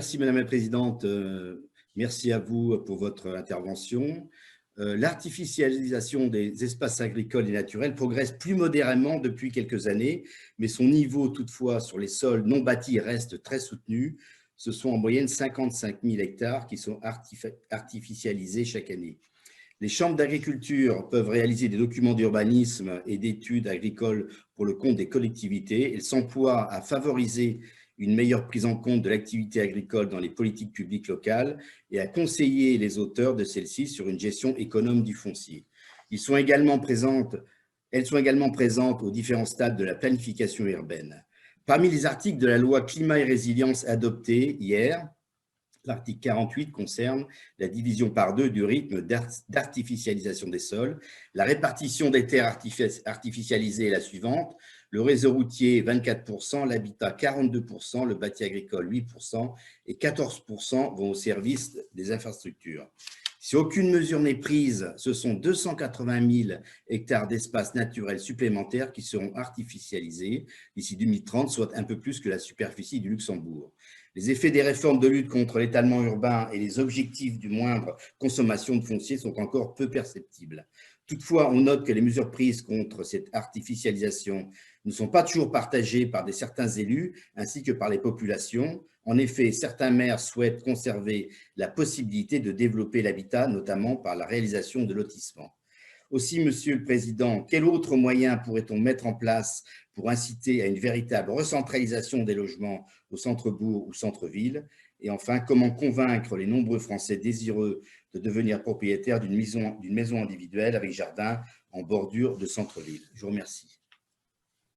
Merci Madame la Présidente. Merci à vous pour votre intervention. L'artificialisation des espaces agricoles et naturels progresse plus modérément depuis quelques années, mais son niveau toutefois sur les sols non bâtis reste très soutenu. Ce sont en moyenne 55 000 hectares qui sont artificialisés chaque année. Les chambres d'agriculture peuvent réaliser des documents d'urbanisme et d'études agricoles pour le compte des collectivités. Elles s'emploient à favoriser une meilleure prise en compte de l'activité agricole dans les politiques publiques locales et à conseiller les auteurs de celles-ci sur une gestion économe du foncier. Elles sont également présentes aux différents stades de la planification urbaine. Parmi les articles de la loi Climat et Résilience adoptée hier, l'article 48 concerne la division par deux du rythme d'artificialisation des sols. La répartition des terres artificialisées est la suivante. Le réseau routier, 24%, l'habitat, 42%, le bâti agricole, 8% et 14% vont au service des infrastructures. Si aucune mesure n'est prise, ce sont 280 000 hectares d'espace naturel supplémentaires qui seront artificialisés d'ici 2030, soit un peu plus que la superficie du Luxembourg. Les effets des réformes de lutte contre l'étalement urbain et les objectifs d'une moindre consommation de foncier sont encore peu perceptibles. Toutefois, on note que les mesures prises contre cette artificialisation ne sont pas toujours partagées par certains élus ainsi que par les populations. En effet, certains maires souhaitent conserver la possibilité de développer l'habitat, notamment par la réalisation de lotissements. Aussi, Monsieur le Président, quel autre moyen pourrait-on mettre en place pour inciter à une véritable recentralisation des logements au centre-bourg ou centre-ville? Et enfin, comment convaincre les nombreux Français désireux de devenir propriétaires d'une maison individuelle avec jardin en bordure de centre-ville? Je vous remercie.